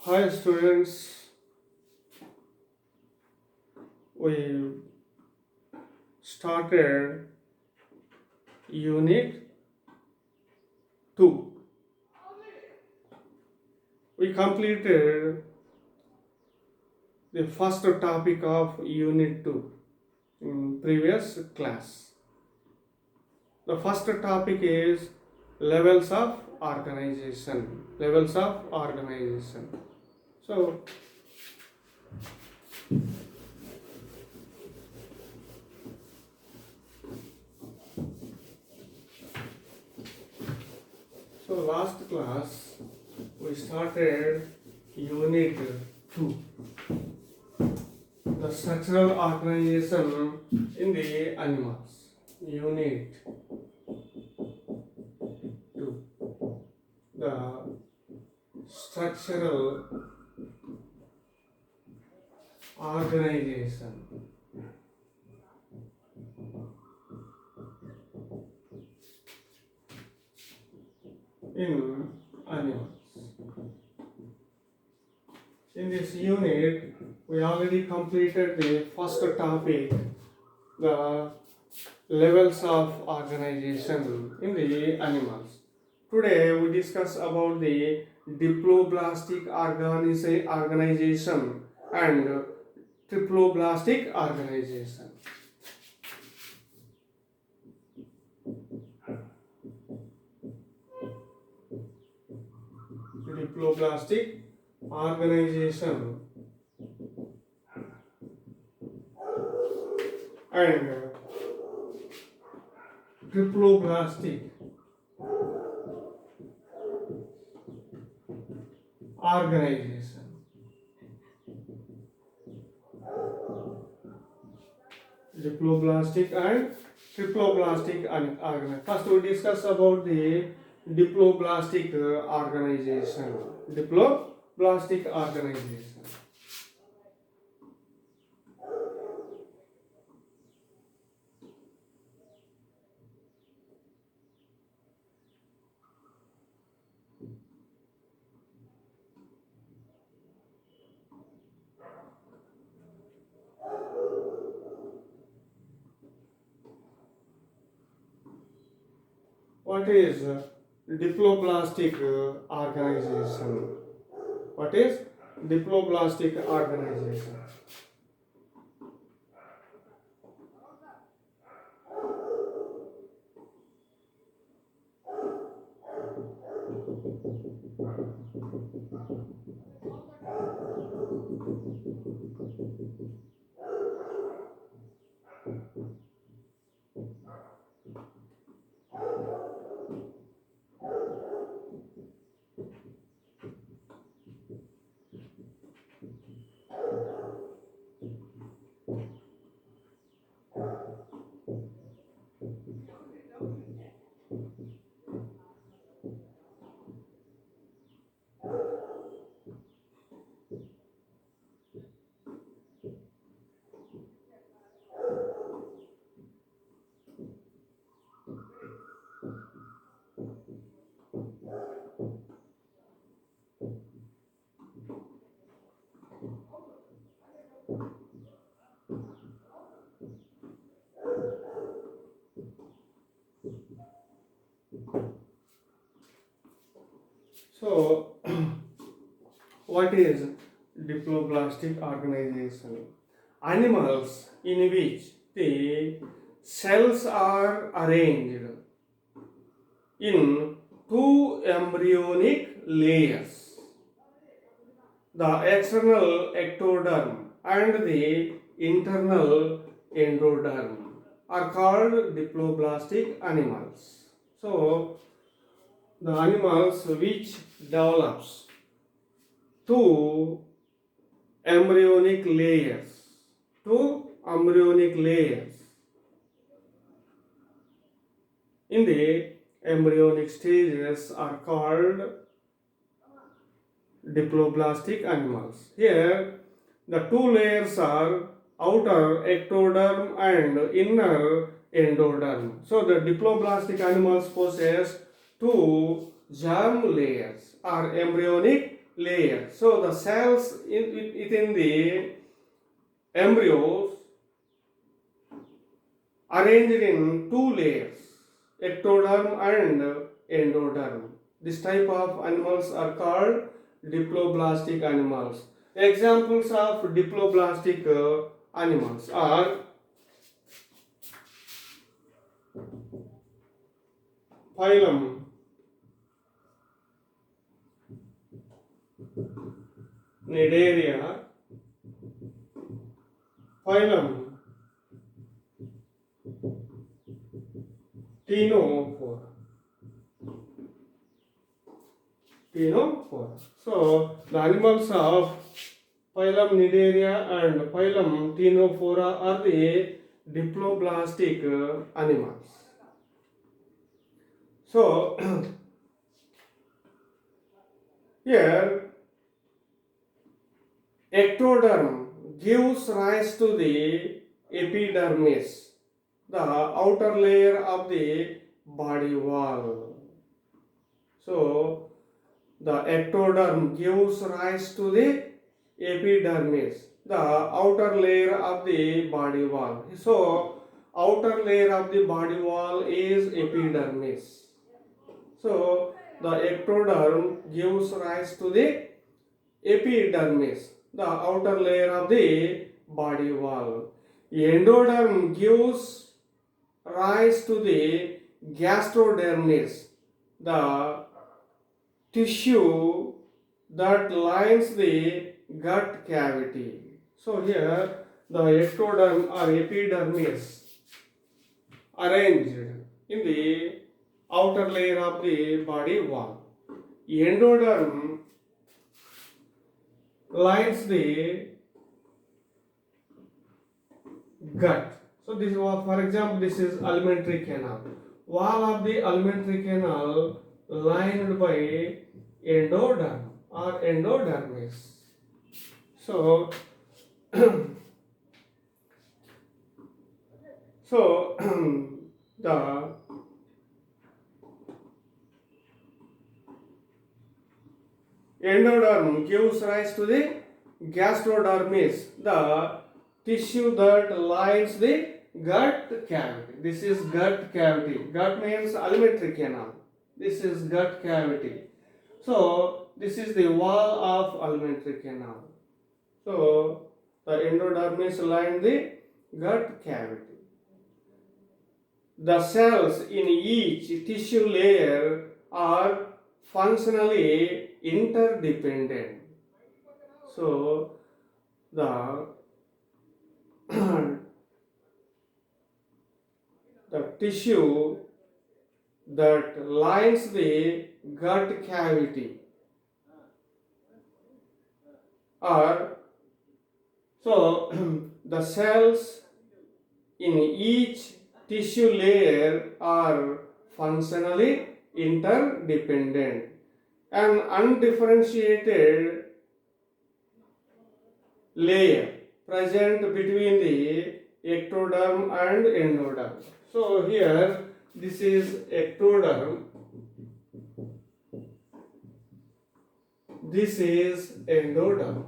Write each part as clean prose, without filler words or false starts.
Hi students, we started unit 2. We completed the first topic of unit 2 in previous class. The first topic is levels of organization. Levels of organization. So last class we started unit 2. The structural organization in the animals. Unit 2. The structural organization in animals. In this unit, we already completed the first topic, the levels of organization in the animals. Today, we discuss about the diploblastic organization and triploblastic organization. Diploblastic organization and triploblastic organization. Diploblastic and triploblastic organization. First, we discuss about the diploblastic organization. Diploblastic organization. What is diploblastic organization? What is diploblastic organization? So, what is diploblastic organization? Animals in which the cells are arranged in two embryonic layers, the external ectoderm and the internal endoderm, are called diploblastic animals. So, the animals which develops two embryonic layers, two embryonic layers in the embryonic stages are called diploblastic animals. Here, the two layers are outer ectoderm and inner endoderm. So, the diploblastic animals possess two germ layers or embryonic layers. So the cells within the embryos arranged in two layers, ectoderm and endoderm. This type of animals are called diploblastic animals. Examples of diploblastic animals are phylum Cnidaria, phylum Ctenophora. So the animals of phylum Cnidaria and phylum Ctenophora are the diploblastic animals. So here ectoderm gives rise to the epidermis, the outer layer of the body wall. So the ectoderm gives rise to the epidermis, the outer layer of the body wall. So outer layer of the body wall is epidermis. So the ectoderm gives rise to the epidermis, the outer layer of the body wall. Endoderm gives rise to the gastrodermis, the tissue that lines the gut cavity. So here the ectoderm or epidermis arranged in the outer layer of the body wall. Endoderm lines the gut. So this was, for example, this is alimentary canal. Wall of the alimentary canal lined by endoderm or endodermis. So so the endoderm gives rise to the gastrodermis, the tissue that lines the gut cavity. This is gut cavity. Gut means alimentary canal. This is gut cavity. So this is the wall of alimentary canal. So the endodermis line the gut cavity. The cells in each tissue layer are functionally interdependent. So the the tissue that lines the gut cavity are so the cells in each tissue layer are functionally interdependent. An undifferentiated layer present between the ectoderm and endoderm. So here this is ectoderm, this is endoderm.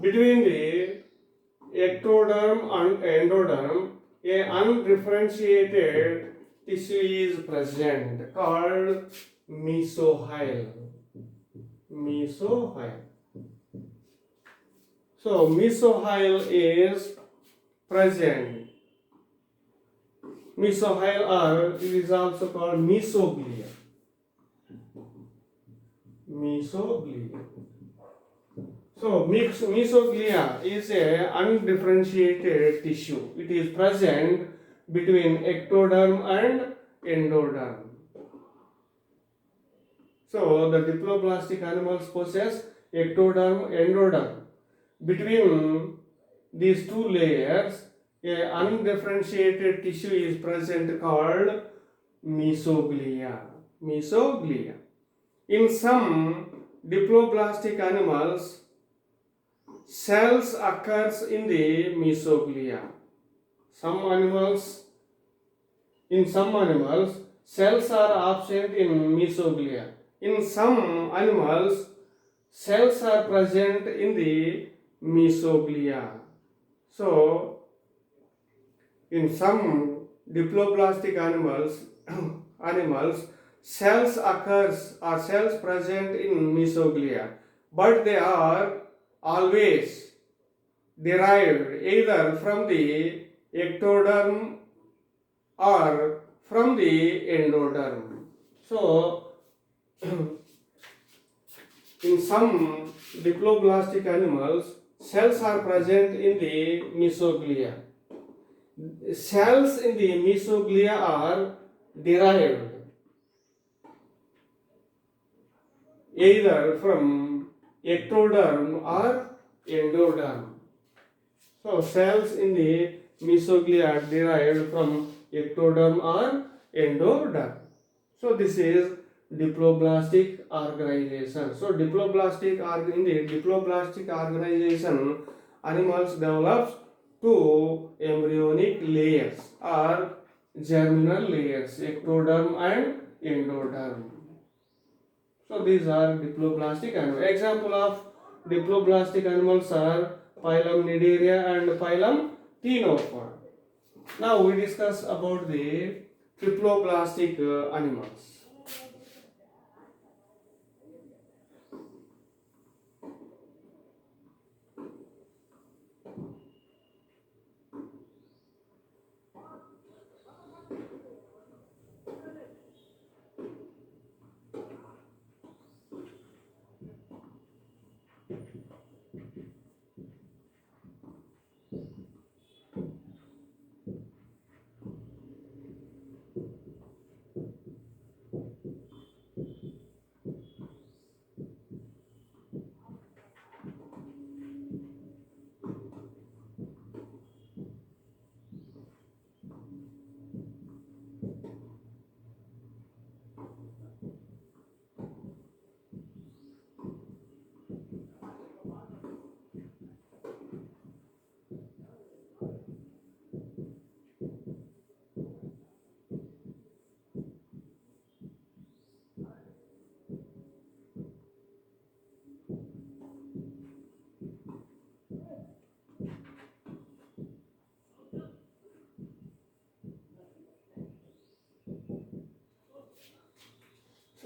Between the ectoderm and endoderm, a undifferentiated tissue is present called mesohyl. Mesohyl. So mesohyl is present. Mesohyl or it is also called mesoglia. Mesoglia. So mesoglia is a undifferentiated tissue. It is present between ectoderm and endoderm. So the diploblastic animals possess ectoderm, endoderm. Between these two layers, a undifferentiated tissue is present called mesoglia. Mesoglia. In some diploblastic animals, cells occurs in the mesoglia. Some animals In some animals, cells are absent in mesoglea. In some animals, cells are present in the mesoglea. So, in some diploblastic animals, cells occurs or cells present in mesoglea, but they are always derived either from the ectoderm or from the endoderm. So, in some diploblastic animals, cells are present in the mesoglea. Cells in the mesoglea are derived either from ectoderm or endoderm. So, cells in the mesoglea are derived from ectoderm or endoderm. So, this is diploblastic organization. So, in the diploblastic organization, animals develops two embryonic layers or germinal layers, ectoderm and endoderm. So these are diploblastic animals. Example of diploblastic animals are phylum Cnidaria and phylum Ctenophora. Now we discuss about the triploblastic animals.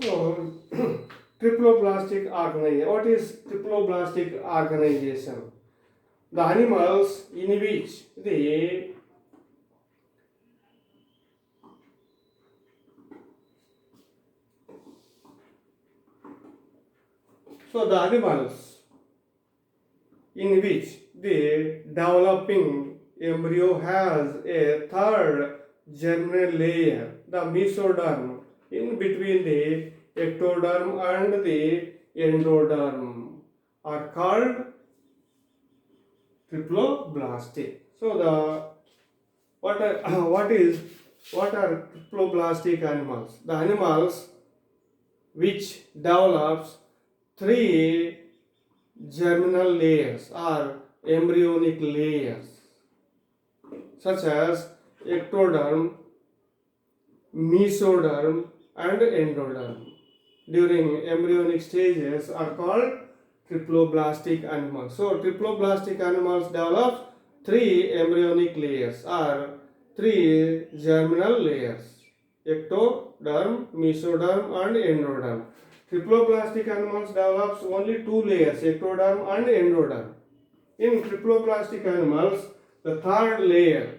So triploblastic organization. What is triploblastic organization? The animals in which the animals in which the developing embryo has a third germinal layer, the mesoderm, in between the ectoderm and the endoderm, are called triploblastic. So the what are, what are triploblastic animals? The animals which develops three germinal layers or embryonic layers such as ectoderm, mesoderm and endoderm during embryonic stages are called triploblastic animals. So triploblastic animals develop three embryonic layers or three germinal layers: ectoderm, mesoderm and endoderm. Triploblastic animals develops only two layers, ectoderm and endoderm. In triploblastic animals, the third layer,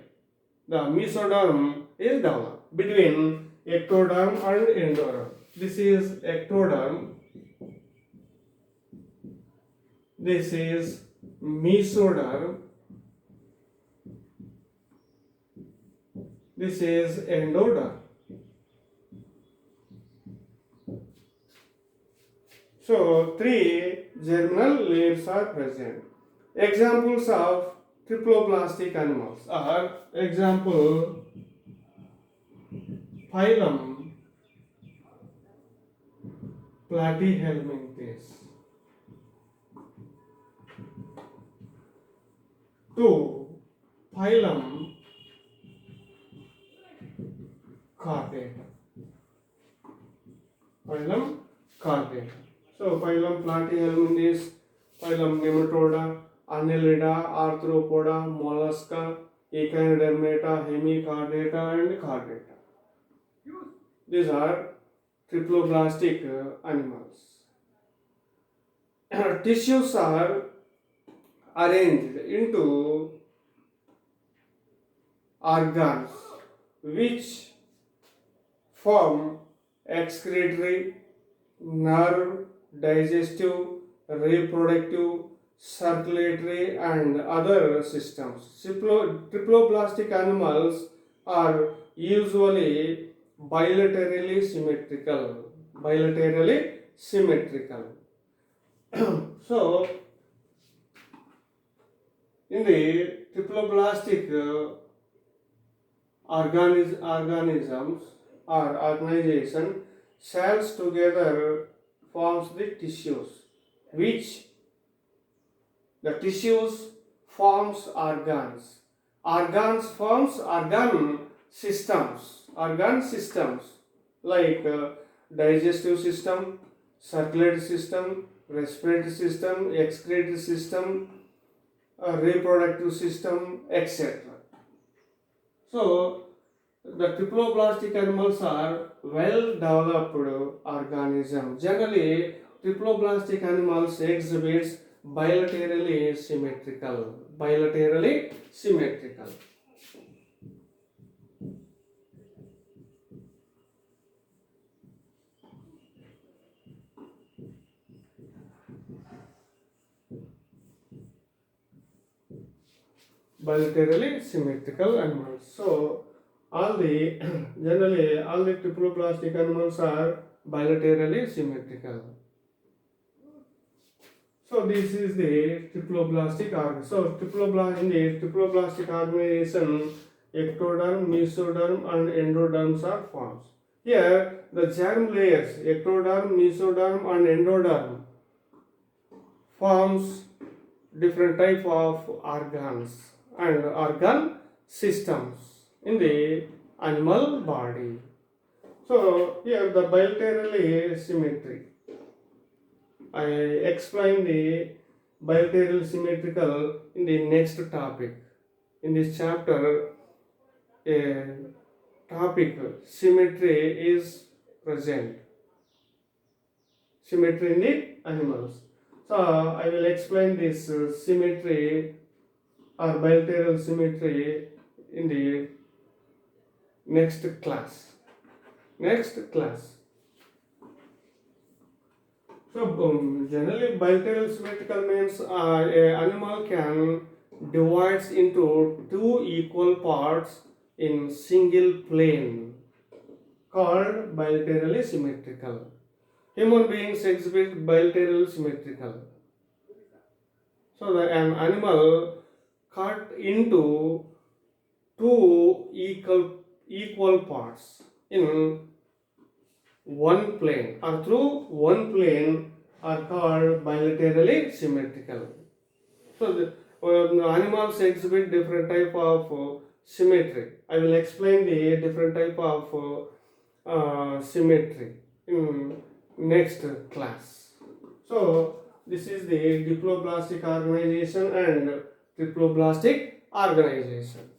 the mesoderm, is developed between ectoderm and endoderm. This is ectoderm. This is mesoderm. This is endoderm. So, three germinal layers are present. Examples of triploblastic animals are example phylum Platyhelminthes. 2. Phylum chordata. Phylum chordata. So phylum Platyhelminthes, phylum Nematoda, Annelida, Arthropoda, Mollusca, Echinodermata, Hemichordata and Chordata. These are triploblastic animals. Tissues are arranged into organs which form excretory, nerve, digestive, reproductive, circulatory and other systems. Triploblastic animals are usually bilaterally symmetrical. Bilaterally symmetrical. So, in the triploblastic organisms or organization, cells together forms the tissues, which the tissues forms organs. Organs forms organ systems like digestive system, circulatory system, respiratory system, excretory system, reproductive system, etc. So, the triploblastic animals are well developed organisms. Generally, triploblastic animals exhibits bilaterally symmetrical. Bilaterally symmetrical. Bilaterally symmetrical animals. So, generally all the triploblastic animals are bilaterally symmetrical. So this is the triploblastic organ. So in the triploblastic organization, ectoderm, mesoderm and endoderms are formed. Here the germ layers, ectoderm, mesoderm and endoderm forms different type of organs and organ systems in the animal body. So here the bilaterally symmetry. I explain the bilateral symmetrical in the next topic. In this chapter, a topic symmetry is present. Symmetry in the animals. So I will explain this symmetry or bilateral symmetry in the next class. So generally bilateral symmetrical means an animal can divides into two equal parts in single plane called bilaterally symmetrical. Human beings exhibit bilateral symmetrical. So an animal cut into two equal parts in one plane or through one plane are called bilaterally symmetrical. So the animals exhibit different type of symmetry. I will explain the different type of symmetry in next class. So this is the diploblastic organization and triploblastic organization.